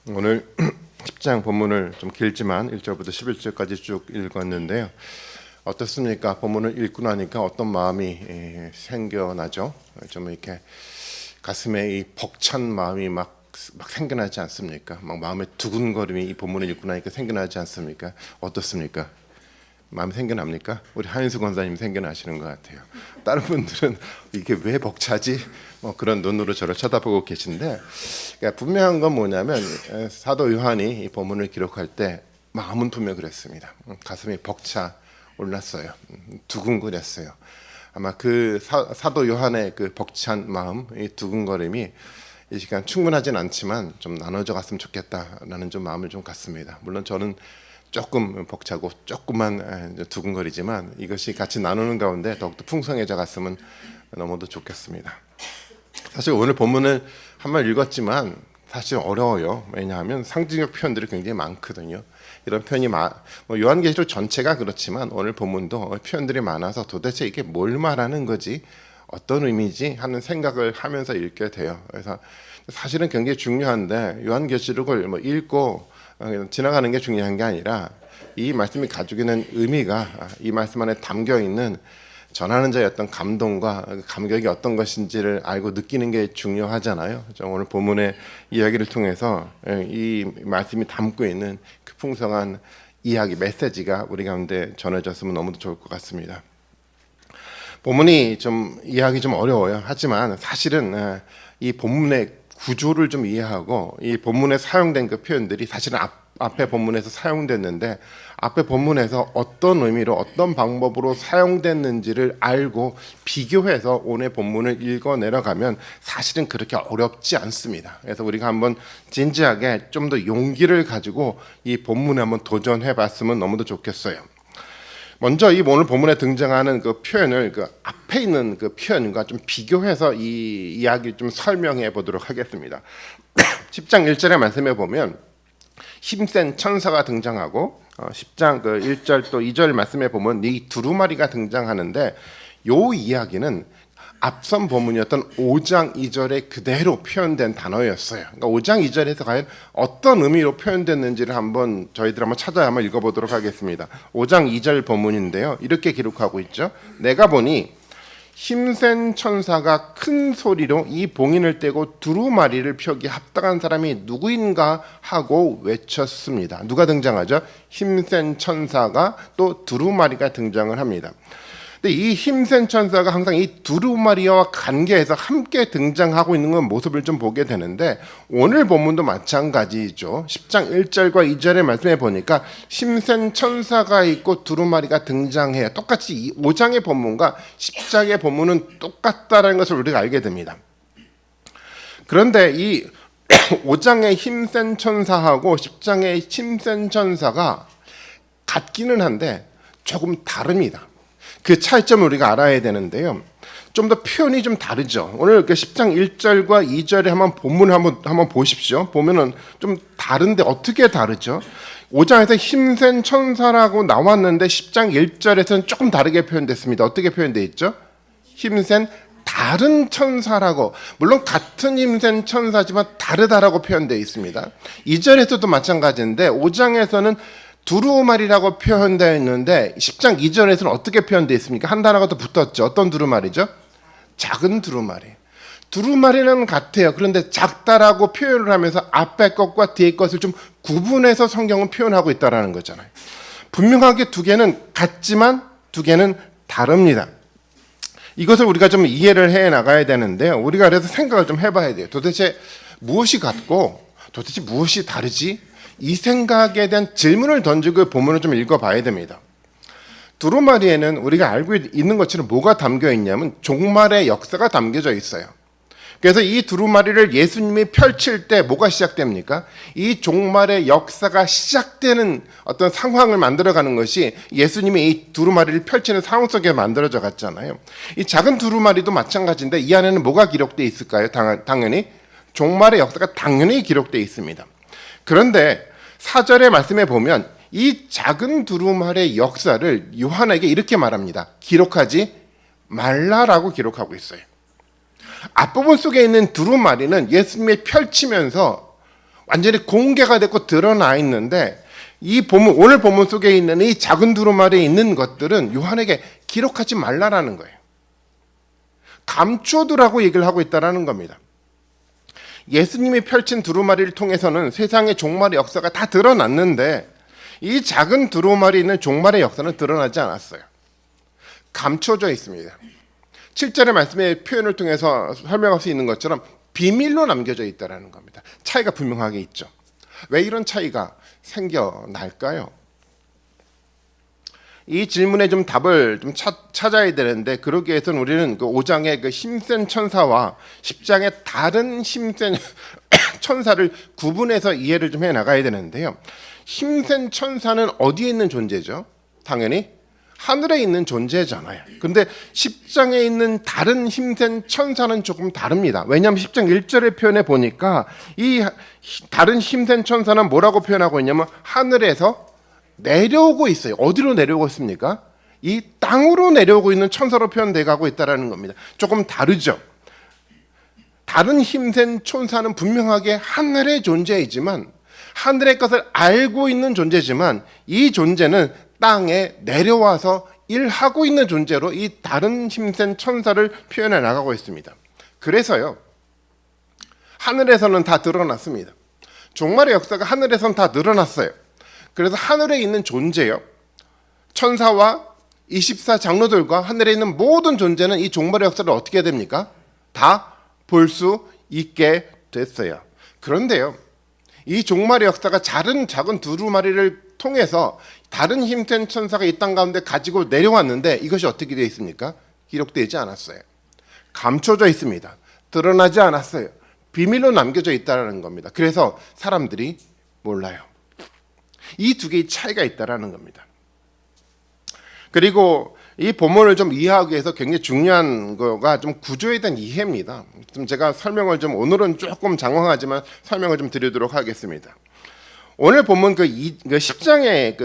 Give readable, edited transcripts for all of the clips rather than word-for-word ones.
오늘 10장 본문을 좀 길지만 1절부터 11절까지 쭉 읽었는데요. 어떻습니까? 본문을 읽고 나니까 어떤 마음이 생겨나죠? 좀 이렇게 가슴에 이 벅찬 마음이 막 생겨나지 않습니까? 막 마음에 두근거림이 이 본문을 읽고 나니까 생겨나지 않습니까? 어떻습니까? 마음이 생겨납니까? 우리 한인수 권사님 생겨나시는 것 같아요. 다른 분들은 이게 왜 벅차지? 그런 눈으로 저를 쳐다보고 계신데, 그러니까 분명한 건 뭐냐면 사도 요한이 이 본문을 기록할 때 마음은 분명 그랬습니다. 가슴이 벅차 올랐어요. 두근거렸어요. 아마 그 사도 요한의 그 벅찬 마음, 이 두근거림이 이 시간 충분하진 않지만 좀 나눠져 갔으면 좋겠다라는 좀 마음을 좀 갖습니다. 물론 저는 조금 벅차고 조금만 두근거리지만 이것이 같이 나누는 가운데 더욱더 풍성해져 갔으면 너무도 좋겠습니다. 사실 오늘 본문을 한 번 읽었지만 사실 어려워요. 왜냐하면 상징적 표현들이 굉장히 많거든요. 이런 표현이 요한계시록 전체가 그렇지만 오늘 본문도 표현들이 많아서 도대체 이게 뭘 말하는 거지? 어떤 의미지? 하는 생각을 하면서 읽게 돼요. 그래서 사실은 굉장히 중요한데 요한계시록을 읽고 지나가는 게 중요한 게 아니라 이 말씀이 가지고 있는 의미가 이 말씀 안에 담겨 있는 전하는 자의 어떤 감동과 감격이 어떤 것인지를 알고 느끼는 게 중요하잖아요. 오늘 본문의 이야기를 통해서 이 말씀이 담고 있는 그 풍성한 이야기, 메시지가 우리 가운데 전해졌으면 너무도 좋을 것 같습니다. 본문이 좀 이해하기 좀 어려워요. 하지만 사실은 이 본문의 구조를 좀 이해하고 이 본문에 사용된 그 표현들이 사실은 앞에 본문에서 사용됐는데 앞에 본문에서 어떤 의미로 어떤 방법으로 사용됐는지를 알고 비교해서 오늘 본문을 읽어 내려가면 사실은 그렇게 어렵지 않습니다. 그래서 우리가 한번 진지하게 좀 더 용기를 가지고 이 본문에 한번 도전해 봤으면 너무도 좋겠어요. 먼저 이 오늘 본문에 등장하는 그 표현을 그 앞에 있는 그 표현과 좀 비교해서 이 이야기를 좀 설명해 보도록 하겠습니다. 10장 1절의 말씀에 보면 힘센 천사가 등장하고 10장 그 1절 또 2절 말씀에 보면 이 두루마리가 등장하는데 요 이야기는 앞선 본문이었던 5장 2절에 그대로 표현된 단어였어요. 그러니까 5장 2절에서 과연 어떤 의미로 표현됐는지를 저희들 한번 찾아야 한번 읽어보도록 하겠습니다. 5장 2절 본문인데요. 이렇게 기록하고 있죠. 내가 보니 힘센 천사가 큰 소리로 이 봉인을 떼고 두루마리를 펴기 합당한 사람이 누구인가 하고 외쳤습니다. 누가 등장하죠? 힘센 천사가 또 두루마리가 등장을 합니다. 근데 이 힘센 천사가 항상 이 두루마리와 관계해서 함께 등장하고 있는 건 모습을 좀 보게 되는데 오늘 본문도 마찬가지죠. 10장 1절과 2절의 말씀에 보니까 힘센 천사가 있고 두루마리가 등장해요. 똑같이 이 5장의 본문과 10장의 본문은 똑같다는 것을 우리가 알게 됩니다. 그런데 이 5장의 힘센 천사하고 10장의 힘센 천사가 같기는 한데 조금 다릅니다. 그 차이점을 우리가 알아야 되는데요. 좀 더 표현이 좀 다르죠. 오늘 10장 1절과 2절에 한번 본문을 한번 보십시오. 보면은 좀 다른데 어떻게 다르죠? 5장에서 힘센 천사라고 나왔는데 10장 1절에서는 조금 다르게 표현됐습니다. 어떻게 표현되어 있죠? 힘센 다른 천사라고, 물론 같은 힘센 천사지만 다르다라고 표현되어 있습니다. 2절에서도 마찬가지인데 5장에서는 두루마리라고 표현되어 있는데 10장 2절에서는 어떻게 표현되어 있습니까? 한 단어가 더 붙었죠. 어떤 두루마리죠? 작은 두루마리. 두루마리는 같아요. 그런데 작다라고 표현을 하면서 앞에 것과 뒤에 것을 좀 구분해서 성경은 표현하고 있다는 거잖아요. 분명하게 두 개는 같지만 두 개는 다릅니다. 이것을 우리가 좀 이해를 해 나가야 되는데요. 우리가 그래서 생각을 좀 해봐야 돼요. 도대체 무엇이 같고 도대체 무엇이 다르지? 이 생각에 대한 질문을 던지고 본문을 좀 읽어봐야 됩니다. 두루마리에는 우리가 알고 있는 것처럼 뭐가 담겨 있냐면 종말의 역사가 담겨져 있어요. 그래서 이 두루마리를 예수님이 펼칠 때 뭐가 시작됩니까? 이 종말의 역사가 시작되는 어떤 상황을 만들어가는 것이 예수님이 이 두루마리를 펼치는 상황 속에 만들어져 갔잖아요. 이 작은 두루마리도 마찬가지인데 이 안에는 뭐가 기록되어 있을까요? 당연히 종말의 역사가 당연히 기록되어 있습니다. 그런데 4절의 말씀에 보면 이 작은 두루마리의 역사를 요한에게 이렇게 말합니다. 기록하지 말라라고 기록하고 있어요. 앞부분 속에 있는 두루마리는 예수님이 펼치면서 완전히 공개가 됐고 드러나 있는데 이 본문, 오늘 본문 속에 있는 이 작은 두루마리에 있는 것들은 요한에게 기록하지 말라라는 거예요. 감춰두라고 얘기를 하고 있다는 겁니다. 예수님이 펼친 두루마리를 통해서는 세상의 종말의 역사가 다 드러났는데 이 작은 두루마리에 있는 종말의 역사는 드러나지 않았어요. 감춰져 있습니다. 7절의 말씀의 표현을 통해서 설명할 수 있는 것처럼 비밀로 남겨져 있다는 겁니다. 차이가 분명하게 있죠. 왜 이런 차이가 생겨날까요? 이 질문에 좀 답을 좀 찾아야 되는데 그러기 위해서는 우리는 그 5장의 그 힘센 천사와 10장의 다른 힘센 천사를 구분해서 이해를 좀 해 나가야 되는데요. 힘센 천사는 어디에 있는 존재죠? 당연히 하늘에 있는 존재잖아요. 그런데 10장에 있는 다른 힘센 천사는 조금 다릅니다. 왜냐하면 10장 1절의 표현에 보니까 이 다른 힘센 천사는 뭐라고 표현하고 있냐면 하늘에서 내려오고 있어요. 어디로 내려오고 있습니까? 이 땅으로 내려오고 있는 천사로 표현돼 가고 있다는 겁니다. 조금 다르죠. 다른 힘센 천사는 분명하게 하늘의 존재이지만 하늘의 것을 알고 있는 존재지만 이 존재는 땅에 내려와서 일하고 있는 존재로 이 다른 힘센 천사를 표현해 나가고 있습니다. 그래서요, 하늘에서는 다 드러났습니다. 종말의 역사가 하늘에서는 다 늘어났어요. 그래서 하늘에 있는 존재요, 천사와 24 장로들과 하늘에 있는 모든 존재는 이 종말의 역사를 어떻게 됩니까? 다 볼 수 있게 됐어요. 그런데요, 이 종말의 역사가 작은 두루마리를 통해서 다른 힘센 천사가 이 땅 가운데 가지고 내려왔는데 이것이 어떻게 되어 있습니까? 기록되지 않았어요. 감춰져 있습니다. 드러나지 않았어요. 비밀로 남겨져 있다는 겁니다. 그래서 사람들이 몰라요. 이 두 개의 차이가 있다는 겁니다. 그리고 이 본문을 좀 이해하기 위해서 굉장히 중요한 거가 좀 구조에 대한 이해입니다. 좀 제가 설명을 좀 오늘은 조금 장황하지만 설명을 좀 드리도록 하겠습니다. 오늘 본문 그 10장에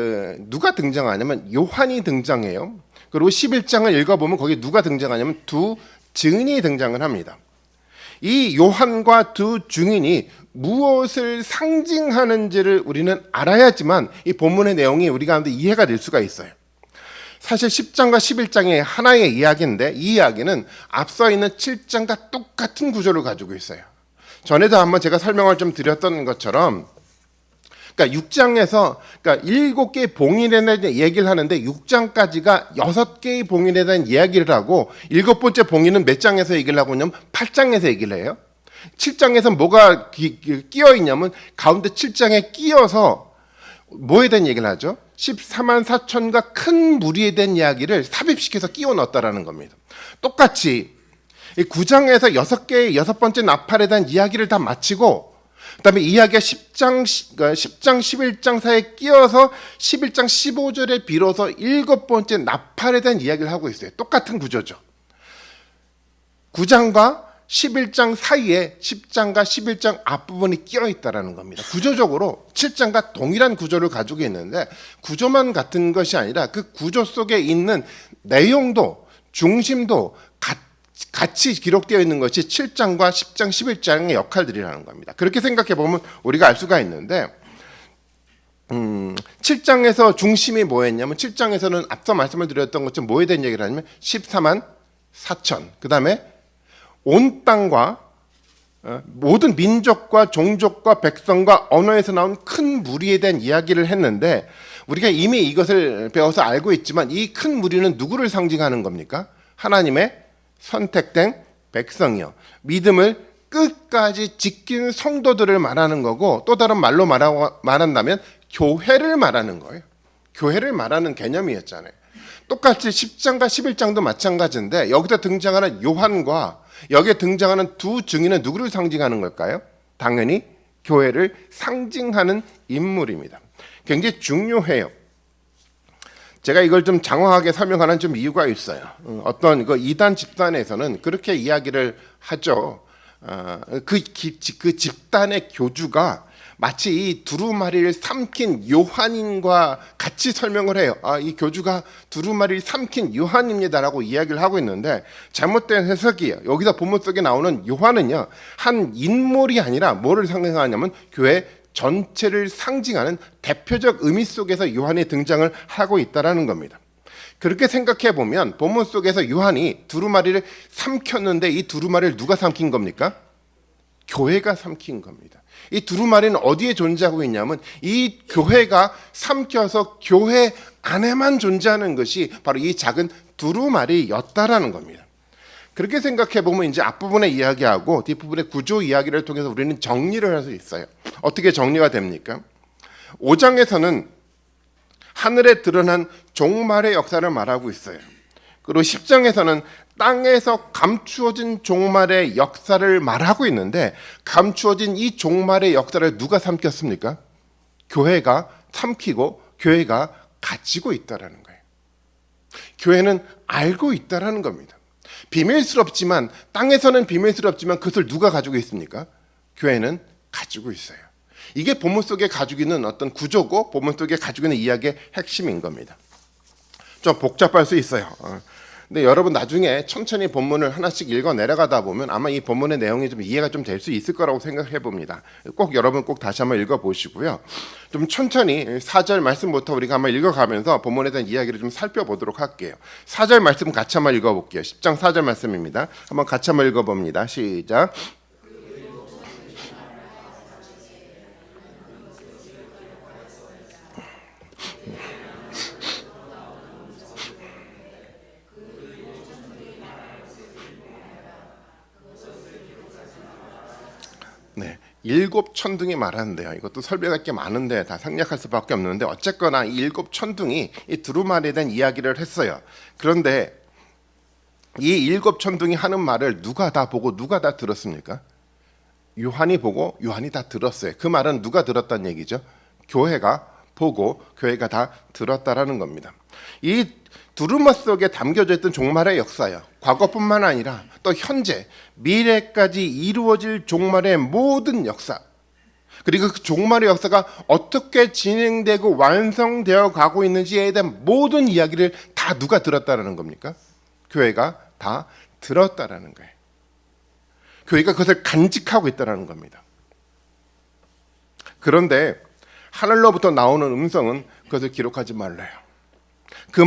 누가 등장하냐면 요한이 등장해요. 그리고 11장을 읽어보면 거기 누가 등장하냐면 두 증인이 등장을 합니다. 이 요한과 두 증인이 무엇을 상징하는지를 우리는 알아야지만 이 본문의 내용이 우리 가운데 이해가 될 수가 있어요. 사실 10장과 11장의 하나의 이야기인데 이 이야기는 앞서 있는 7장과 똑같은 구조를 가지고 있어요. 전에도 한번 제가 설명을 좀 드렸던 것처럼, 그러니까 6장에서 7개의 봉인에 대한 얘기를 하는데 6장까지가 6개의 봉인에 대한 이야기를 하고 7번째 봉인은 몇 장에서 얘기를 하고 있냐면 8장에서 얘기를 해요. 7장에서 뭐가 끼어 있냐면 가운데 7장에 끼어서 뭐에 대한 얘기를 하죠? 14만 4천과 큰 무리에 대한 이야기를 삽입시켜서 끼워 넣었다라는 겁니다. 똑같이 9장에서 6개의 6번째 나팔에 대한 이야기를 다 마치고 그다음에 이야기가 10장 11장 사이에 끼어서 11장 15절에 비로소 7번째 나팔에 대한 이야기를 하고 있어요. 똑같은 구조죠. 9장과 11장 사이에 10장과 11장 앞부분이 끼어 있다는 겁니다. 구조적으로 7장과 동일한 구조를 가지고 있는데 구조만 같은 것이 아니라 그 구조 속에 있는 내용도 중심도 같이 기록되어 있는 것이 7장과 10장, 11장의 역할들이라는 겁니다. 그렇게 생각해 보면 우리가 알 수가 있는데 7장에서 중심이 뭐였냐면 7장에서는 앞서 말씀을 드렸던 것처럼 뭐에 대한 얘기를 하냐면 14만 4천, 그 다음에 온 땅과 모든 민족과 종족과 백성과 언어에서 나온 큰 무리에 대한 이야기를 했는데 우리가 이미 이것을 배워서 알고 있지만 이 큰 무리는 누구를 상징하는 겁니까? 하나님의 선택된 백성이요, 믿음을 끝까지 지킨 성도들을 말하는 거고, 또 다른 말로 말한다면 교회를 말하는 거예요. 교회를 말하는 개념이었잖아요. 똑같이 10장과 11장도 마찬가지인데 여기서 등장하는 요한과 여기에 등장하는 두 증인은 누구를 상징하는 걸까요? 당연히 교회를 상징하는 인물입니다. 굉장히 중요해요. 제가 이걸 좀 장황하게 설명하는 좀 이유가 있어요. 어떤 이단 집단에서는 그렇게 이야기를 하죠. 그 집단의 교주가 마치 이 두루마리를 삼킨 요한인과 같이 설명을 해요. 이 교주가 두루마리를 삼킨 요한입니다라고 이야기를 하고 있는데 잘못된 해석이에요. 여기서 본문 속에 나오는 요한은요, 한 인물이 아니라 뭐를 상징하냐면 교회 전체를 상징하는 대표적 의미 속에서 요한이 등장을 하고 있다라는 겁니다. 그렇게 생각해 보면 본문 속에서 요한이 두루마리를 삼켰는데 이 두루마리를 누가 삼킨 겁니까? 교회가 삼킨 겁니다. 이 두루마리는 어디에 존재하고 있냐면 이 교회가 삼켜서 교회 안에만 존재하는 것이 바로 이 작은 두루마리였다라는 겁니다. 그렇게 생각해 보면 이제 앞부분의 이야기하고 뒷부분의 구조 이야기를 통해서 우리는 정리를 할 수 있어요. 어떻게 정리가 됩니까? 5장에서는 하늘에 드러난 종말의 역사를 말하고 있어요. 그리고 10장에서는 땅에서 감추어진 종말의 역사를 말하고 있는데 감추어진 이 종말의 역사를 누가 삼켰습니까? 교회가 삼키고 교회가 가지고 있다라는 거예요. 교회는 알고 있다라는 겁니다. 비밀스럽지만 땅에서는 비밀스럽지만 그것을 누가 가지고 있습니까? 교회는 가지고 있어요. 이게 본문 속에 가지고 있는 어떤 구조고 본문 속에 가지고 있는 이야기의 핵심인 겁니다. 좀 복잡할 수 있어요. 근데 여러분 나중에 천천히 본문을 하나씩 읽어 내려가다 보면 아마 이 본문의 내용이 좀 이해가 좀 될 수 있을 거라고 생각해 봅니다. 꼭 여러분 꼭 다시 한번 읽어 보시고요. 좀 천천히 4절 말씀부터 우리가 한번 읽어가면서 본문에 대한 이야기를 좀 살펴보도록 할게요. 4절 말씀 같이 한번 읽어볼게요. 10장 4절 말씀입니다. 한번 같이 한번 읽어봅니다. 시작. 네, 7 천둥이 말하는데요. 이것도 설명할 게 많은데 다 생략할 수밖에 없는데 어쨌거나 이 7 천둥이 이 두루마리에 대한 이야기를 했어요. 그런데 이 7 천둥이 하는 말을 누가 다 보고 누가 다 들었습니까? 요한이 보고 요한이 다 들었어요. 그 말은 누가 들었다는 얘기죠? 교회가 보고 교회가 다 들었다라는 겁니다. 이 두루마 속에 담겨져 있던 종말의 역사요. 과거뿐만 아니라 또 현재, 미래까지 이루어질 종말의 모든 역사. 그리고 그 종말의 역사가 어떻게 진행되고 완성되어 가고 있는지에 대한 모든 이야기를 다 누가 들었다라는 겁니까? 교회가 다 들었다라는 거예요. 교회가 그것을 간직하고 있다라는 겁니다. 그런데 하늘로부터 나오는 음성은 그것을 기록하지 말래요. 그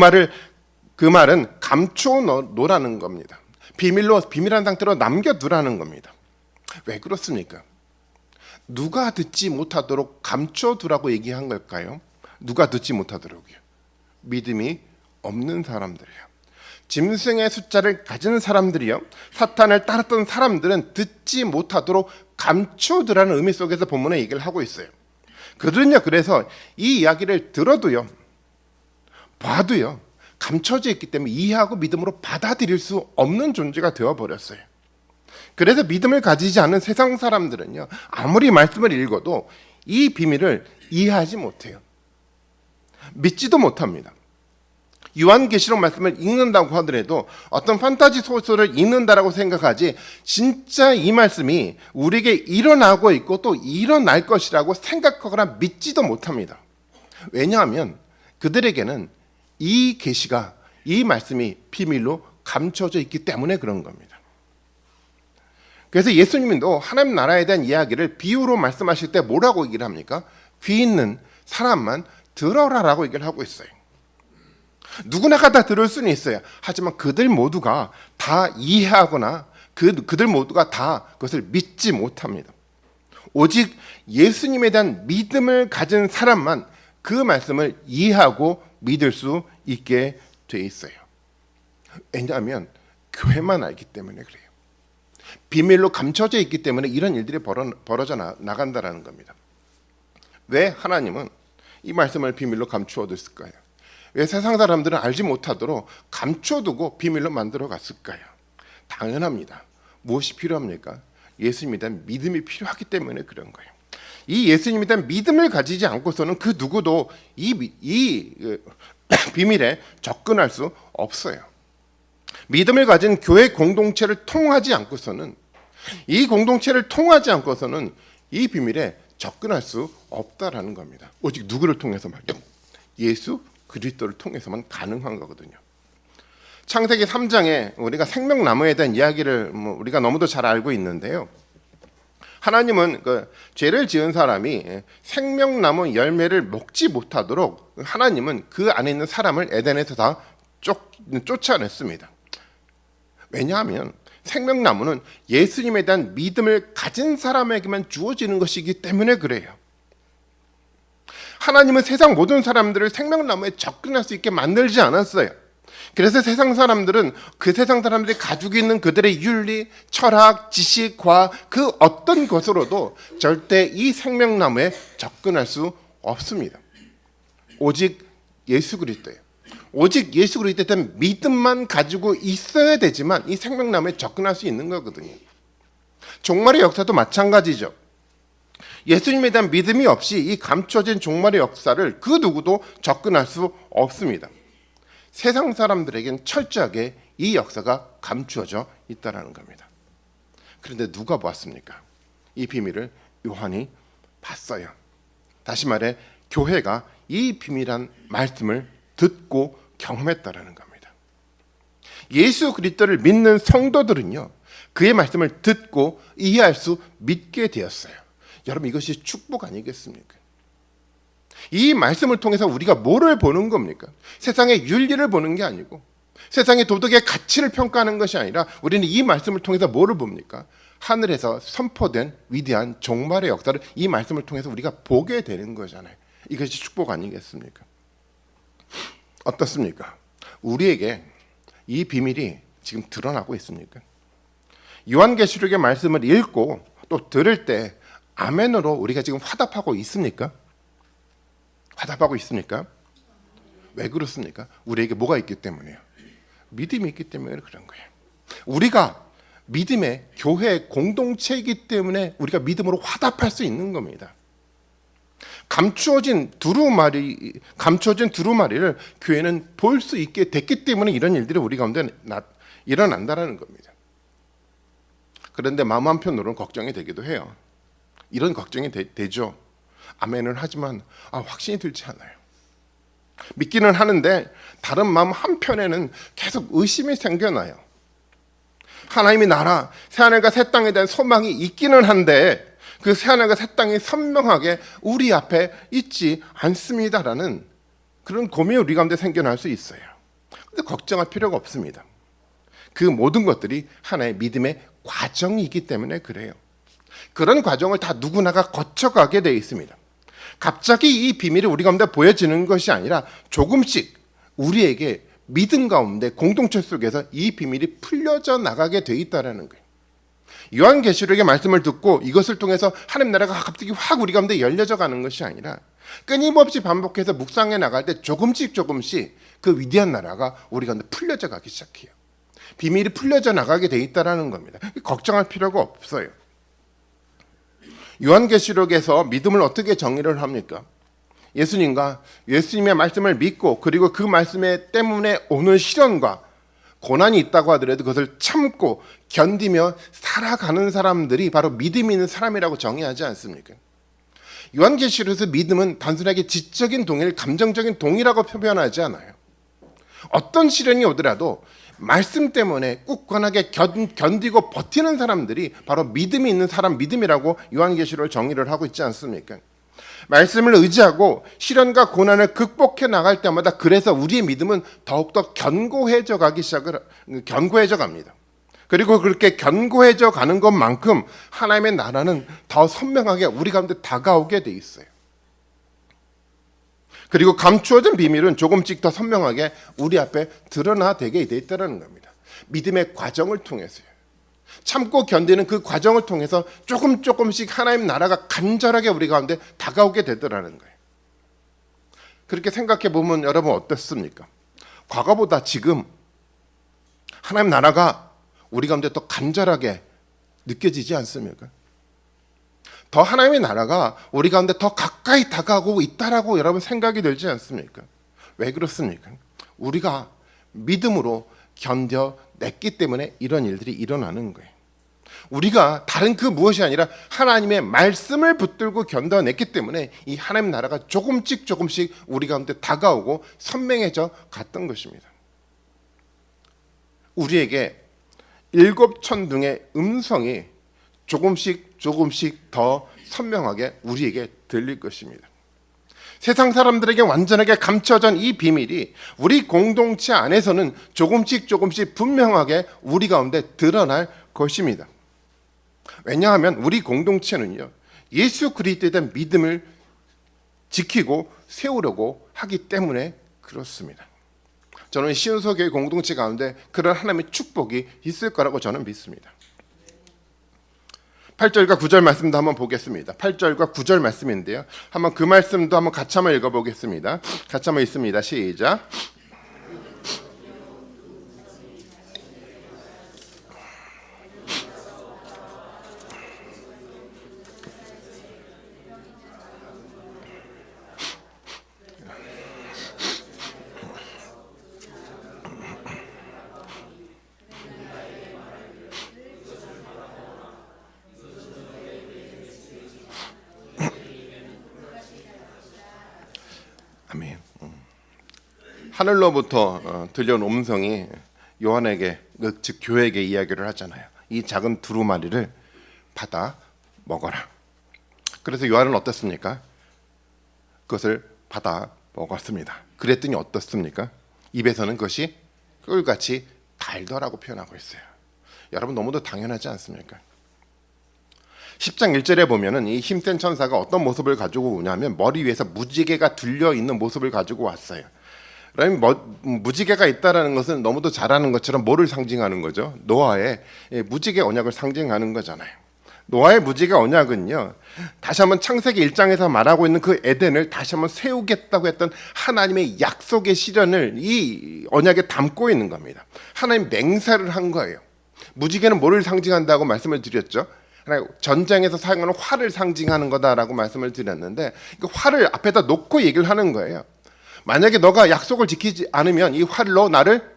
말은 감추어 놓으라는 겁니다. 비밀한 상태로 남겨두라는 겁니다. 왜 그렇습니까? 누가 듣지 못하도록 감춰두라고 얘기한 걸까요? 누가 듣지 못하도록요? 믿음이 없는 사람들이에요. 짐승의 숫자를 가진 사람들이요, 사탄을 따랐던 사람들은 듣지 못하도록 감춰두라는 의미 속에서 본문에 얘기를 하고 있어요. 그들은요, 그래서 이 이야기를 들어도요, 봐도요, 감춰져 있기 때문에 이해하고 믿음으로 받아들일 수 없는 존재가 되어버렸어요. 그래서 믿음을 가지지 않은 세상 사람들은요, 아무리 말씀을 읽어도 이 비밀을 이해하지 못해요. 믿지도 못합니다. 요한계시록 말씀을 읽는다고 하더라도 어떤 판타지 소설을 읽는다라고 생각하지 진짜 이 말씀이 우리에게 일어나고 있고 또 일어날 것이라고 생각하거나 믿지도 못합니다. 왜냐하면 그들에게는 이 계시가, 이 말씀이 비밀로 감춰져 있기 때문에 그런 겁니다. 그래서 예수님도 하나님 나라에 대한 이야기를 비유로 말씀하실 때 뭐라고 얘기를 합니까? 귀 있는 사람만 들어라라고 얘기를 하고 있어요. 누구나가 다 들을 수는 있어요. 하지만 그들 모두가 다 이해하거나 그들 모두가 다 그것을 믿지 못합니다. 오직 예수님에 대한 믿음을 가진 사람만 그 말씀을 이해하고 믿을 수 있게 돼 있어요. 왜냐하면 교회만 알기 때문에 그래요. 비밀로 감춰져 있기 때문에 이런 일들이 벌어져 나간다라는 겁니다. 왜 하나님은 이 말씀을 비밀로 감추어 뒀을까요? 왜 세상 사람들은 알지 못하도록 감춰두고 비밀로 만들어 갔을까요? 당연합니다. 무엇이 필요합니까? 예수님에 대한 믿음이 필요하기 때문에 그런 거예요. 이 예수님에 대한 믿음을 가지지 않고서는 그 누구도 이 비밀에 접근할 수 없어요. 믿음을 가진 교회 공동체를 통하지 않고서는 이 공동체를 통하지 않고서는 이 비밀에 접근할 수 없다라는 겁니다. 오직 누구를 통해서 말이죠? 예수 그리스도를 통해서만 가능한 거거든요. 창세기 3장에 우리가 생명나무에 대한 이야기를 우리가 너무도 잘 알고 있는데요. 하나님은 그 죄를 지은 사람이 생명나무 열매를 먹지 못하도록 하나님은 그 안에 있는 사람을 에덴에서 다 쫓아냈습니다. 왜냐하면 생명나무는 예수님에 대한 믿음을 가진 사람에게만 주어지는 것이기 때문에 그래요. 하나님은 세상 모든 사람들을 생명나무에 접근할 수 있게 만들지 않았어요. 그래서 세상 사람들은 그 세상 사람들이 가지고 있는 그들의 윤리, 철학, 지식, 과학 그 어떤 것으로도 절대 이 생명나무에 접근할 수 없습니다. 오직 예수 그리스도예요. 오직 예수 그리스도에 대한 믿음만 가지고 있어야 되지만 이 생명나무에 접근할 수 있는 거거든요. 종말의 역사도 마찬가지죠. 예수님에 대한 믿음이 없이 이 감춰진 종말의 역사를 그 누구도 접근할 수 없습니다. 세상 사람들에겐 철저하게 이 역사가 감추어져 있다는 겁니다. 그런데 누가 보았습니까? 이 비밀을 요한이 봤어요. 다시 말해 교회가 이 비밀한 말씀을 듣고 경험했다라는 겁니다. 예수 그리스도를 믿는 성도들은요, 그의 말씀을 듣고 이해할 수 믿게 되었어요. 여러분, 이것이 축복 아니겠습니까? 이 말씀을 통해서 우리가 뭐를 보는 겁니까? 세상의 윤리를 보는 게 아니고 세상의 도덕의 가치를 평가하는 것이 아니라 우리는 이 말씀을 통해서 뭐를 봅니까? 하늘에서 선포된 위대한 종말의 역사를 이 말씀을 통해서 우리가 보게 되는 거잖아요. 이것이 축복 아니겠습니까? 어떻습니까? 우리에게 이 비밀이 지금 드러나고 있습니까? 요한계시록의 말씀을 읽고 또 들을 때 아멘으로 우리가 지금 화답하고 있습니까? 화답하고 있습니까? 왜 그렇습니까? 우리에게 뭐가 있기 때문에요? 믿음이 있기 때문에 그런 거예요. 우리가 믿음의 교회 공동체이기 때문에 우리가 믿음으로 화답할 수 있는 겁니다. 감추어진 두루마리를 교회는 볼 수 있게 됐기 때문에 이런 일들이 우리 가운데 일어난다는 겁니다. 그런데 마음 한편으로는 걱정이 되기도 해요. 이런 걱정이 되죠. 아멘을 하지만 확신이 들지 않아요. 믿기는 하는데 다른 마음 한편에는 계속 의심이 생겨나요. 하나님의 나라, 새하늘과 새 땅에 대한 소망이 있기는 한데 그 새하늘과 새 땅이 선명하게 우리 앞에 있지 않습니다라는 그런 고민이 우리 가운데 생겨날 수 있어요. 근데 걱정할 필요가 없습니다. 그 모든 것들이 하나의 믿음의 과정이기 때문에 그래요. 그런 과정을 다 누구나가 거쳐가게 되어 있습니다. 갑자기 이 비밀이 우리 가운데 보여지는 것이 아니라 조금씩 우리에게 믿음 가운데 공동체 속에서 이 비밀이 풀려져 나가게 되어 있다는 거예요. 요한계시록의 말씀을 듣고 이것을 통해서 하나님 나라가 갑자기 확 우리 가운데 열려져 가는 것이 아니라 끊임없이 반복해서 묵상해 나갈 때 조금씩 그 위대한 나라가 우리 가운데 풀려져 가기 시작해요. 비밀이 풀려져 나가게 돼 있다는 겁니다. 걱정할 필요가 없어요. 요한계시록에서 믿음을 어떻게 정의를 합니까? 예수님의 말씀을 믿고 그리고 그 말씀 때문에 오는 시련과 고난이 있다고 하더라도 그것을 참고 견디며 살아가는 사람들이 바로 믿음이 있는 사람이라고 정의하지 않습니까? 요한계시록에서 믿음은 단순하게 지적인 동일, 감정적인 동의라고 표현하지 않아요. 어떤 시련이 오더라도 말씀 때문에 굳건하게 견디고 버티는 사람들이 바로 믿음이 있는 사람, 믿음이라고 요한계시록을 정의를 하고 있지 않습니까? 말씀을 의지하고 시련과 고난을 극복해 나갈 때마다 그래서 우리의 믿음은 더욱더 견고해져 갑니다. 그리고 그렇게 견고해져 가는 것만큼 하나님의 나라는 더 선명하게 우리 가운데 다가오게 돼 있어요. 그리고 감추어진 비밀은 조금씩 더 선명하게 우리 앞에 드러나되게 돼 있다는 겁니다. 믿음의 과정을 통해서요. 참고 견디는 그 과정을 통해서 조금씩 하나님 나라가 간절하게 우리 가운데 다가오게 되더라는 거예요. 그렇게 생각해 보면 여러분 어떻습니까? 과거보다 지금 하나님 나라가 우리 가운데 더 간절하게 느껴지지 않습니까? 더 하나님의 나라가 우리 가운데 더 가까이 다가오고 있다라고 여러분 생각이 들지 않습니까? 왜 그렇습니까? 우리가 믿음으로 견뎌냈기 때문에 이런 일들이 일어나는 거예요. 우리가 다른 그 무엇이 아니라 하나님의 말씀을 붙들고 견뎌냈기 때문에 이 하나님 나라가 조금씩 우리 가운데 다가오고 선명해져 갔던 것입니다. 우리에게 7천둥의 음성이 조금씩 더 선명하게 우리에게 들릴 것입니다. 세상 사람들에게 완전하게 감춰진 이 비밀이 우리 공동체 안에서는 조금씩 분명하게 우리 가운데 드러날 것입니다. 왜냐하면 우리 공동체는요, 예수 그리스도에 대한 믿음을 지키고 세우려고 하기 때문에 그렇습니다. 저는 시온서교회 공동체 가운데 그런 하나님의 축복이 있을 거라고 저는 믿습니다. 8절과 9절 말씀도 한번 보겠습니다. 8절과 9절 말씀인데요, 한번 그 말씀도 한번 같이 한번 읽어보겠습니다. 같이 한번 읽습니다. 시작. 아멘. 하늘로부터 들려온 음성이 요한에게, 즉 교회에게 이야기를 하잖아요. 이 작은 두루마리를 받아 먹어라. 그래서 요한은 어떻습니까? 그것을 받아 먹었습니다. 그랬더니 어떻습니까? 입에서는 그것이 꿀같이 달더라고 표현하고 있어요. 여러분, 너무도 당연하지 않습니까? 10장 1절에 보면은 이 힘센 천사가 어떤 모습을 가지고 오냐면 머리 위에서 무지개가 둘려 있는 모습을 가지고 왔어요. 그러면 무지개가 있다라는 것은 너무도 잘 아는 것처럼 뭐를 상징하는 거죠? 노아의 무지개 언약을 상징하는 거잖아요. 노아의 무지개 언약은요, 다시 한번 창세기 1장에서 말하고 있는 그 에덴을 다시 한번 세우겠다고 했던 하나님의 약속의 실현을 이 언약에 담고 있는 겁니다. 하나님 맹세를 한 거예요. 무지개는 뭐를 상징한다고 말씀을 드렸죠? 전쟁에서 사용하는 활을 상징하는 거다라고 말씀을 드렸는데, 그 활을 앞에다 놓고 얘기를 하는 거예요. 만약에 너가 약속을 지키지 않으면 이 활로 나를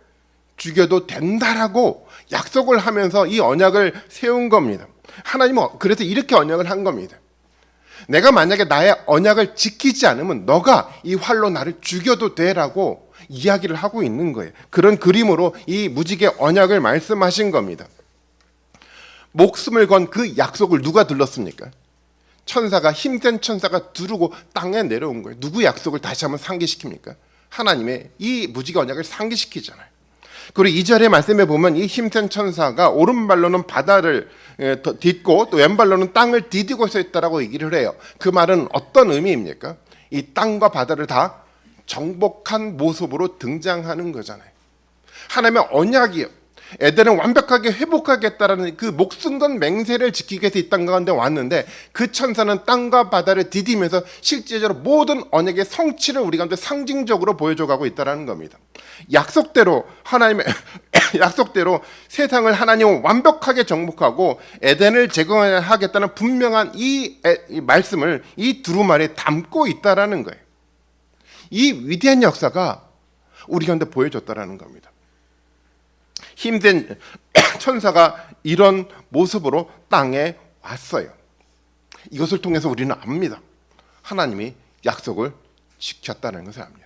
죽여도 된다라고 약속을 하면서 이 언약을 세운 겁니다. 하나님은 그래서 이렇게 언약을 한 겁니다. 내가 만약에 나의 언약을 지키지 않으면 너가 이 활로 나를 죽여도 돼라고 이야기를 하고 있는 거예요. 그런 그림으로 이 무지개 언약을 말씀하신 겁니다. 목숨을 건 그 약속을 누가 들렀습니까? 천사가, 힘센 천사가 두르고 땅에 내려온 거예요. 누구 약속을 다시 한번 상기시킵니까? 하나님의 이 무지개 언약을 상기시키잖아요. 그리고 2절의 말씀에 보면 이 힘센 천사가 오른발로는 바다를 딛고 또 왼발로는 땅을 디디고 서 있다라고 얘기를 해요. 그 말은 어떤 의미입니까? 이 땅과 바다를 다 정복한 모습으로 등장하는 거잖아요. 하나님의 언약이요, 에덴은 완벽하게 회복하겠다라는 그 목숨 건 맹세를 지키기 위해서 이 땅 가운데 왔는데, 그 천사는 땅과 바다를 디디면서 실제적으로 모든 언약의 성취를 우리 가운데 상징적으로 보여줘가고 있다는 겁니다. 약속대로 하나님의 약속대로 세상을 하나님은 완벽하게 정복하고 에덴을 제거하겠다는 분명한 이 말씀을 이 두루마리에 담고 있다라는 거예요. 이 위대한 역사가 우리 가운데 보여줬다라는 겁니다. 힘든 천사가 이런 모습으로 땅에 왔어요. 이것을 통해서 우리는 압니다. 하나님이 약속을 지켰다는 것을 압니다.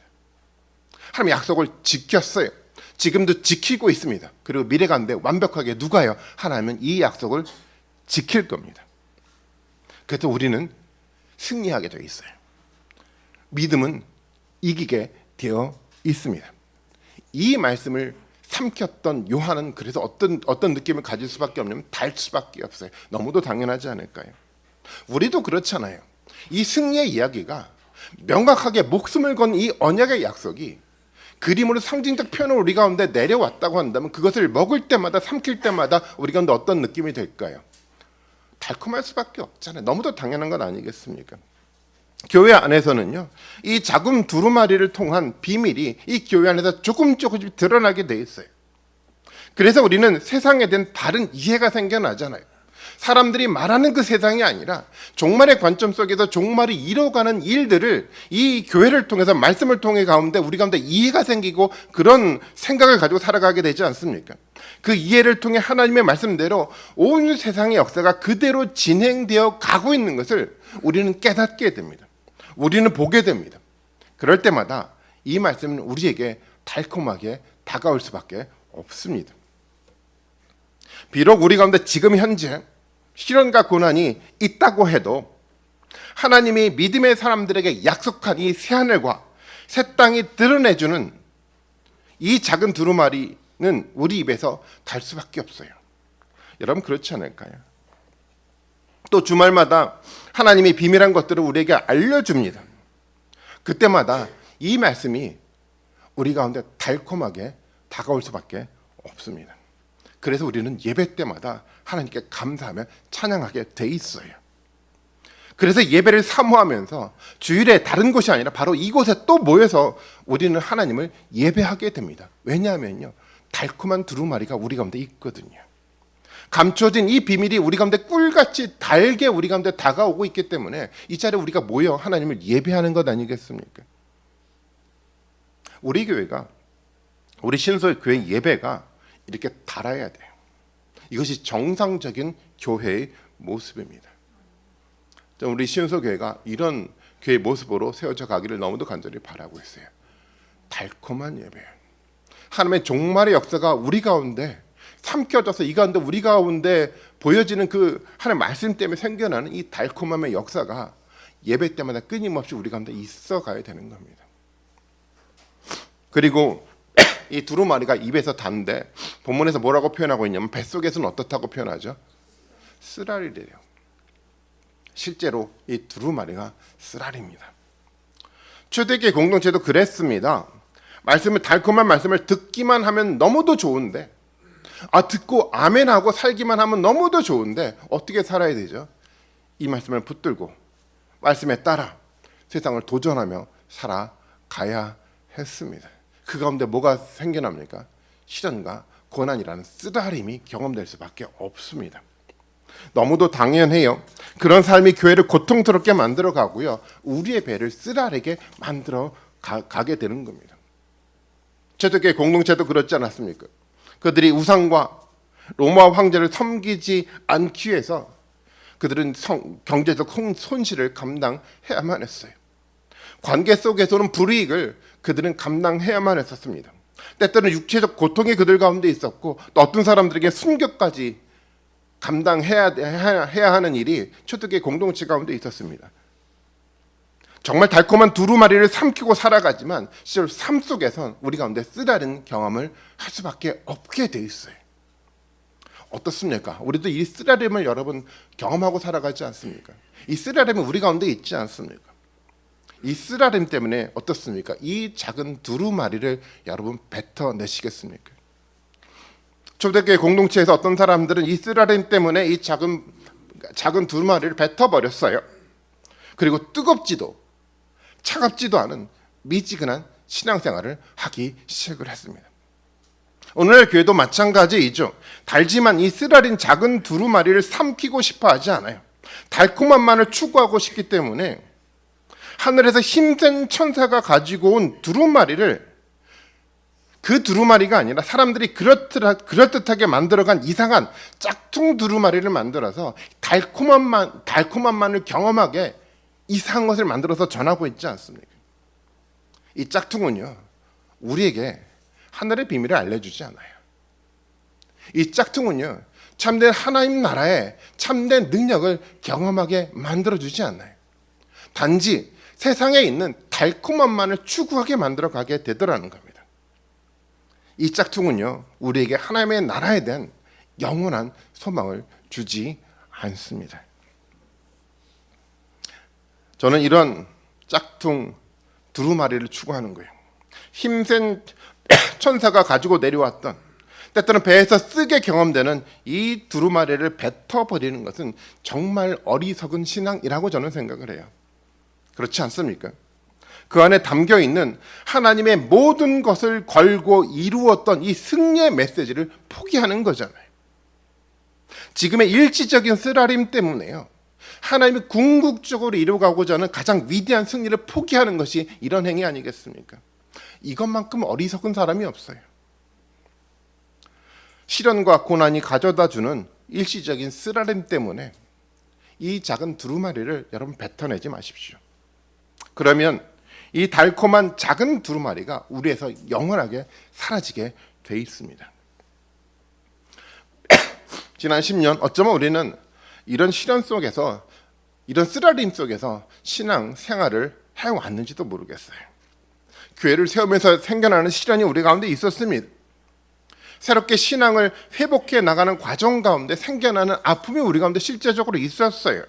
하나님이 약속을 지켰어요. 지금도 지키고 있습니다. 그리고 미래 가운데 완벽하게 누가요? 하나님은 이 약속을 지킬 겁니다. 그래서 우리는 승리하게 되어 있어요. 믿음은 이기게 되어 있습니다. 이 말씀을 삼켰던 요한은 그래서 어떤 느낌을 가질 수밖에 없냐면 달 수밖에 없어요. 너무도 당연하지 않을까요? 우리도 그렇잖아요. 이 승리의 이야기가 명확하게 목숨을 건 이 언약의 약속이 그림으로 상징적 표현으로 우리 가운데 내려왔다고 한다면 그것을 먹을 때마다 삼킬 때마다 우리 가운데 어떤 느낌이 될까요? 달콤할 수밖에 없잖아요. 너무도 당연한 건 아니겠습니까? 교회 안에서는요, 이 작은 두루마리를 통한 비밀이 이 교회 안에서 조금씩 드러나게 돼 있어요. 그래서 우리는 세상에 대한 다른 이해가 생겨나잖아요. 사람들이 말하는 그 세상이 아니라 종말의 관점 속에서 종말이 이뤄가는 일들을 이 교회를 통해서 말씀을 통해 가운데 우리 가운데 이해가 생기고 그런 생각을 가지고 살아가게 되지 않습니까? 그 이해를 통해 하나님의 말씀대로 온 세상의 역사가 그대로 진행되어 가고 있는 것을 우리는 깨닫게 됩니다. 우리는 보게 됩니다. 그럴 때마다 이 말씀은 우리에게 달콤하게 다가올 수밖에 없습니다. 비록 우리 가운데 지금 현재 시련과 고난이 있다고 해도 하나님이 믿음의 사람들에게 약속한 이 새하늘과 새 땅이 드러내주는 이 작은 두루마리는 우리 입에서 달 수밖에 없어요. 여러분 그렇지 않을까요? 또 주말마다 하나님이 비밀한 것들을 우리에게 알려줍니다. 그때마다 이 말씀이 우리 가운데 달콤하게 다가올 수밖에 없습니다. 그래서 우리는 예배 때마다 하나님께 감사하며 찬양하게 돼 있어요. 그래서 예배를 사모하면서 주일에 다른 곳이 아니라 바로 이곳에 또 모여서 우리는 하나님을 예배하게 됩니다. 왜냐하면요, 달콤한 두루마리가 우리 가운데 있거든요. 감춰진 이 비밀이 우리 가운데 꿀같이 달게 우리 가운데 다가오고 있기 때문에 이 자리에 우리가 모여 하나님을 예배하는 것 아니겠습니까? 우리 교회가, 우리 신소의 교회 예배가 이렇게 달아야 돼요. 이것이 정상적인 교회의 모습입니다. 우리 신소교회가 이런 교회 모습으로 세워져 가기를 너무도 간절히 바라고 있어요. 달콤한 예배, 하나님의 종말의 역사가 우리 가운데 삼켜져서 이 가운데 우리 가운데 보여지는 그 하나님의 말씀 때문에 생겨나는 이 달콤함의 역사가 예배 때마다 끊임없이 우리 가운데 있어가야 되는 겁니다. 그리고 이 두루마리가 입에서 단데 본문에서 뭐라고 표현하고 있냐면 뱃속에서는 어떻다고 표현하죠? 쓰라리래요. 실제로 이 두루마리가 쓰라리입니다. 초대교회 공동체도 그랬습니다. 달콤한 말씀을 듣기만 하면 너무도 좋은데, 듣고 아멘하고 살기만 하면 너무도 좋은데 어떻게 살아야 되죠? 이 말씀을 붙들고 말씀에 따라 세상을 도전하며 살아가야 했습니다. 그 가운데 뭐가 생겨납니까? 시련과 고난이라는 쓰라림이 경험될 수밖에 없습니다. 너무도 당연해요. 그런 삶이 교회를 고통스럽게 만들어 가고요, 우리의 배를 쓰라리게 만들어 가게 되는 겁니다. 초대교회 공동체도 그렇지 않았습니까? 그들이 우상과 로마 황제를 섬기지 않기 위해서 그들은 경제적 손실을 감당해야만 했어요. 관계 속에서는 불이익을 그들은 감당해야만 했었습니다. 때때로는 육체적 고통이 그들 가운데 있었고, 또 어떤 사람들에게 순교까지 감당해야 하는 일이 초대교회 공동체 가운데 있었습니다. 정말 달콤한 두루마리를 삼키고 살아가지만 실제로 삶 속에선 우리 가운데 쓰라린 경험을 할 수밖에 없게 돼 있어요. 어떻습니까? 우리도 이 쓰라림을 여러분 경험하고 살아가지 않습니까? 이 쓰라림은 우리 가운데 있지 않습니까? 이 쓰라림 때문에 어떻습니까? 이 작은 두루마리를 여러분 뱉어내시겠습니까? 초대교회 공동체에서 어떤 사람들은 이 쓰라림 때문에 이 작은 두루마리를 뱉어버렸어요. 그리고 뜨겁지도 차갑지도 않은 미지근한 신앙생활을 하기 시작을 했습니다. 오늘날 교회도 마찬가지이죠. 달지만 이 쓰라린 작은 두루마리를 삼키고 싶어 하지 않아요. 달콤함만을 추구하고 싶기 때문에 하늘에서 힘센 천사가 가지고 온 두루마리를, 그 두루마리가 아니라 사람들이 그럴듯하게 만들어간 이상한 짝퉁 두루마리를 만들어서 달콤함만을 경험하게 이상한 것을 만들어서 전하고 있지 않습니까? 이 짝퉁은요, 우리에게 하늘의 비밀을 알려주지 않아요. 이 짝퉁은요, 참된 하나님 나라의 참된 능력을 경험하게 만들어주지 않아요. 단지 세상에 있는 달콤함만을 추구하게 만들어가게 되더라는 겁니다. 이 짝퉁은요, 우리에게 하나님의 나라에 대한 영원한 소망을 주지 않습니다. 저는 이런 짝퉁 두루마리를 추구하는 거예요. 힘센 천사가 가지고 내려왔던, 때때는 배에서 쓰게 경험되는 이 두루마리를 뱉어버리는 것은 정말 어리석은 신앙이라고 저는 생각을 해요. 그렇지 않습니까? 그 안에 담겨있는 하나님의 모든 것을 걸고 이루었던 이 승리의 메시지를 포기하는 거잖아요. 지금의 일시적인 쓰라림 때문에요, 하나님이 궁극적으로 이루어가고자 하는 가장 위대한 승리를 포기하는 것이 이런 행위 아니겠습니까? 이것만큼 어리석은 사람이 없어요. 시련과 고난이 가져다주는 일시적인 쓰라림 때문에 이 작은 두루마리를 여러분 뱉어내지 마십시오. 그러면 이 달콤한 작은 두루마리가 우리에서 영원하게 사라지게 돼 있습니다. 지난 10년 어쩌면 우리는 이런 시련 속에서, 이런 쓰라림 속에서 신앙 생활을 해왔는지도 모르겠어요. 교회를 세우면서 생겨나는 시련이 우리 가운데 있었습니다. 새롭게 신앙을 회복해 나가는 과정 가운데 생겨나는 아픔이 우리 가운데 실제적으로 있었어요.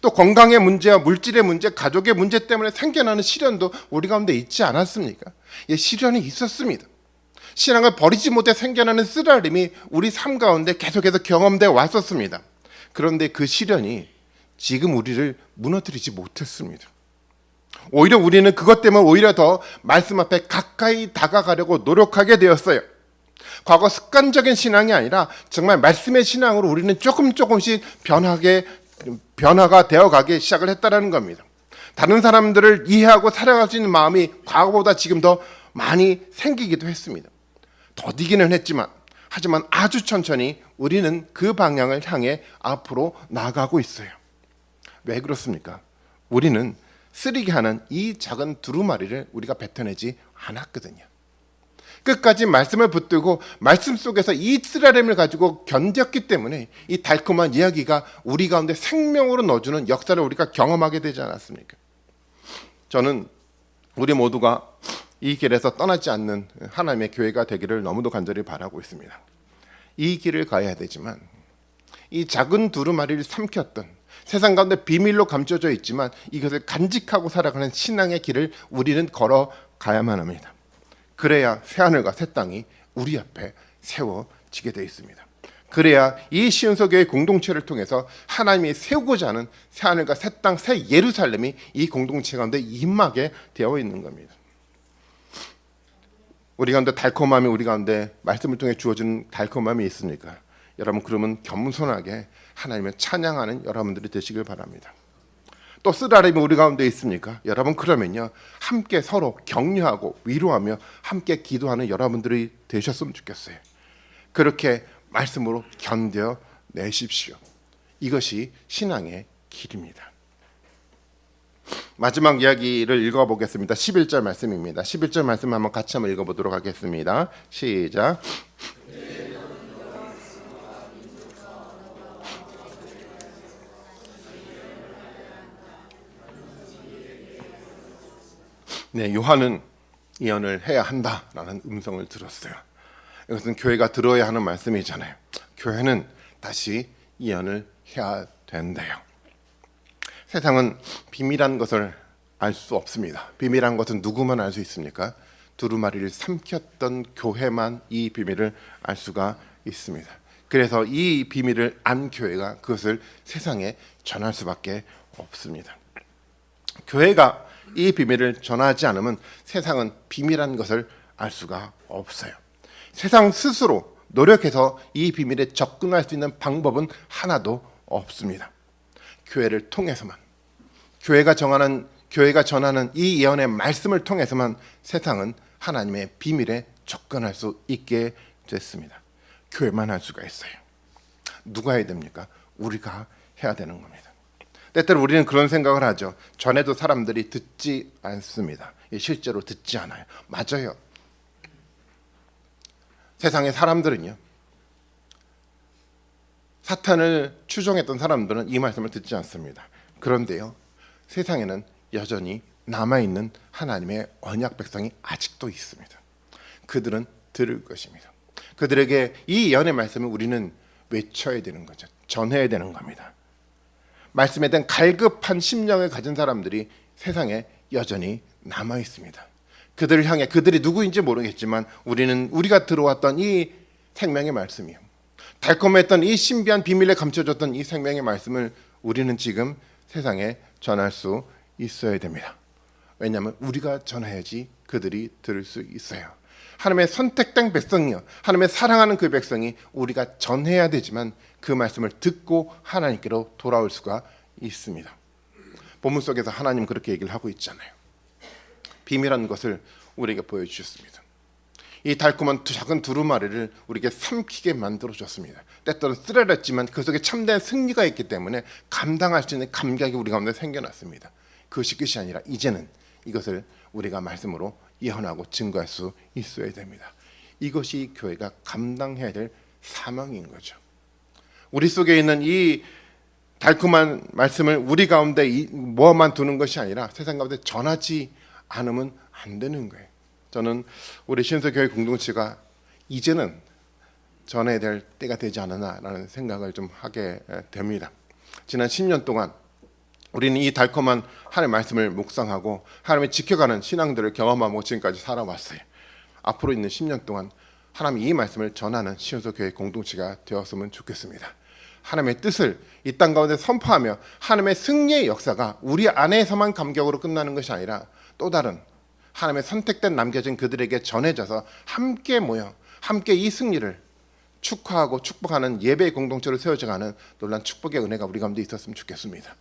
또 건강의 문제와 물질의 문제, 가족의 문제 때문에 생겨나는 시련도 우리 가운데 있지 않았습니까? 예, 시련이 있었습니다. 신앙을 버리지 못해 생겨나는 쓰라림이 우리 삶 가운데 계속해서 경험되어 왔었습니다. 그런데 그 시련이 지금 우리를 무너뜨리지 못했습니다. 오히려 우리는 그것 때문에 오히려 더 말씀 앞에 가까이 다가가려고 노력하게 되었어요. 과거 습관적인 신앙이 아니라 정말 말씀의 신앙으로 우리는 조금씩 변화가 되어가기 시작을 했다는 겁니다. 다른 사람들을 이해하고 살아갈 수 있는 마음이 과거보다 지금 더 많이 생기기도 했습니다. 더디기는 했지만, 하지만 아주 천천히 우리는 그 방향을 향해 앞으로 나아가고 있어요. 왜 그렇습니까? 우리는 쓰리게 하는 이 작은 두루마리를 우리가 뱉어내지 않았거든요. 끝까지 말씀을 붙들고 말씀 속에서 이 쓰라림을 가지고 견뎠기 때문에 이 달콤한 이야기가 우리 가운데 생명으로 넣어주는 역사를 우리가 경험하게 되지 않았습니까? 저는 우리 모두가 이 길에서 떠나지 않는 하나님의 교회가 되기를 너무도 간절히 바라고 있습니다. 이 길을 가야 되지만 이 작은 두루마리를 삼켰던, 세상 가운데 비밀로 감춰져 있지만 이것을 간직하고 살아가는 신앙의 길을 우리는 걸어가야만 합니다. 그래야 새하늘과 새 땅이 우리 앞에 세워지게 되어 있습니다. 그래야 이 시온서교회 공동체를 통해서 하나님이 세우고자 하는 새하늘과 새 땅, 새 예루살렘이 이 공동체 가운데 임하게 되어 있는 겁니다. 우리 가운데 달콤함이, 우리 가운데 말씀을 통해 주어지는 달콤함이 있으니까 여러분, 그러면 겸손하게 하나님을 찬양하는 여러분들이 되시길 바랍니다. 또 쓰라림이 우리 가운데 있습니까? 여러분, 그러면요, 함께 서로 격려하고 위로하며 함께 기도하는 여러분들이 되셨으면 좋겠어요. 그렇게 말씀으로 견뎌내십시오. 이것이 신앙의 길입니다. 마지막 이야기를 읽어보겠습니다. 11절 말씀입니다. 11절 말씀 한번 같이 한번 읽어보도록 하겠습니다. 시작. 네, 요한은 예언을 해야 한다라는 음성을 들었어요. 이것은 교회가 들어야 하는 말씀이잖아요. 교회는 다시 예언을 해야 된대요. 세상은 비밀한 것을 알 수 없습니다. 비밀한 것은 누구만 알 수 있습니까? 두루마리를 삼켰던 교회만 이 비밀을 알 수가 있습니다. 그래서 이 비밀을 안 교회가 그것을 세상에 전할 수밖에 없습니다. 교회가 이 비밀을 전하지 않으면 세상은 비밀한 것을 알 수가 없어요. 세상 스스로 노력해서 이 비밀에 접근할 수 있는 방법은 하나도 없습니다. 교회를 통해서만, 교회가 전하는 이 예언의 말씀을 통해서만 세상은 하나님의 비밀에 접근할 수 있게 됐습니다. 교회만 할 수가 있어요. 누가 해야 됩니까? 우리가 해야 되는 겁니다. 때때로 우리는 그런 생각을 하죠. 전에도 사람들이 듣지 않습니다. 실제로 듣지 않아요. 맞아요. 세상의 사람들은요, 사탄을 추종했던 사람들은 이 말씀을 듣지 않습니다. 그런데요, 세상에는 여전히 남아있는 하나님의 언약 백성이 아직도 있습니다. 그들은 들을 것입니다. 그들에게 이 예언의 말씀을 우리는 외쳐야 되는 거죠. 전해야 되는 겁니다. 말씀에 대한 갈급한 심령을 가진 사람들이 세상에 여전히 남아 있습니다. 그들을 향해, 그들이 누구인지 모르겠지만 우리가 들어왔던 이 생명의 말씀이요, 달콤했던 이 신비한 비밀에 감춰졌던 이 생명의 말씀을 우리는 지금 세상에 전할 수 있어야 됩니다. 왜냐하면 우리가 전해야지 그들이 들을 수 있어요. 하나님의 선택된 백성이요, 하나님의 사랑하는 그 백성이 우리가 전해야 되지만 그 말씀을 듣고 하나님께로 돌아올 수가 있습니다. 본문 속에서 하나님 그렇게 얘기를 하고 있잖아요. 비밀한 것을 우리에게 보여주셨습니다. 이 달콤한 작은 두루마리를 우리에게 삼키게 만들어줬습니다. 때때로 쓰라렸지만 그 속에 참된 승리가 있기 때문에 감당할 수 있는 감각이 우리 가운데 생겨났습니다. 그것이 끝이 아니라 이제는 이것을 우리가 말씀으로 예언하고 증거할 수 있어야 됩니다. 이것이 교회가 감당해야 될 사명인 거죠. 우리 속에 있는 이 달콤한 말씀을 우리 가운데 모아만 두는 것이 아니라 세상 가운데 전하지 않으면 안 되는 거예요. 저는 우리 신서교회 공동체가 이제는 전해야 될 때가 되지 않았나라는 생각을 좀 하게 됩니다. 지난 10년 동안 우리는 이 달콤한 하나님의 말씀을 묵상하고 하나님의 지켜가는 신앙들을 경험하고 지금까지 살아왔어요. 앞으로 있는 10년 동안 하나님이 이 말씀을 전하는 신서교회 공동체가 되었으면 좋겠습니다. 하나님의 뜻을 이 땅 가운데 선포하며 하나님의 승리의 역사가 우리 안에서만 감격으로 끝나는 것이 아니라 또 다른 하나님의 선택된 남겨진 그들에게 전해져서 함께 모여 함께 이 승리를 축하하고 축복하는 예배의 공동체로 세워져가는 놀라운 축복의 은혜가 우리 가운데 있었으면 좋겠습니다.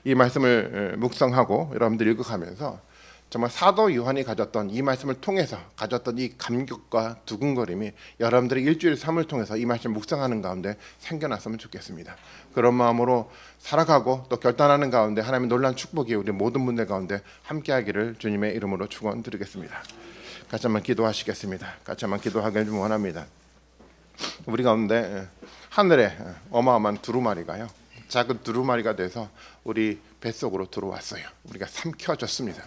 이 말씀을 묵상하고 여러분들 읽어가면서 정말 사도 요한이 가졌던 이 말씀을 통해서 가졌던 이 감격과 두근거림이 여러분들의 일주일 삶을 통해서 이 말씀을 묵상하는 가운데 생겨났으면 좋겠습니다. 그런 마음으로 살아가고 또 결단하는 가운데 하나님의 놀라운 축복이 우리 모든 분들 가운데 함께하기를 주님의 이름으로 축원드리겠습니다. 같이 한번 기도하시겠습니다. 같이 한번 기도하기를 원합니다. 우리 가운데 하늘에 어마어마한 두루마리가요, 작은 두루마리가 돼서 우리 뱃속으로 들어왔어요. 우리가 삼켜졌습니다.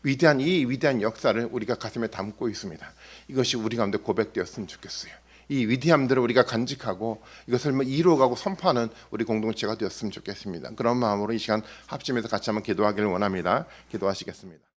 이 위대한 역사를 우리가 가슴에 담고 있습니다. 이것이 우리 가운데 고백되었으면 좋겠어요. 이 위대함들을 우리가 간직하고 이것을 이루어가고 선포하는 우리 공동체가 되었으면 좋겠습니다. 그런 마음으로 이 시간 합심해서 같이 한번 기도하기를 원합니다. 기도하시겠습니다.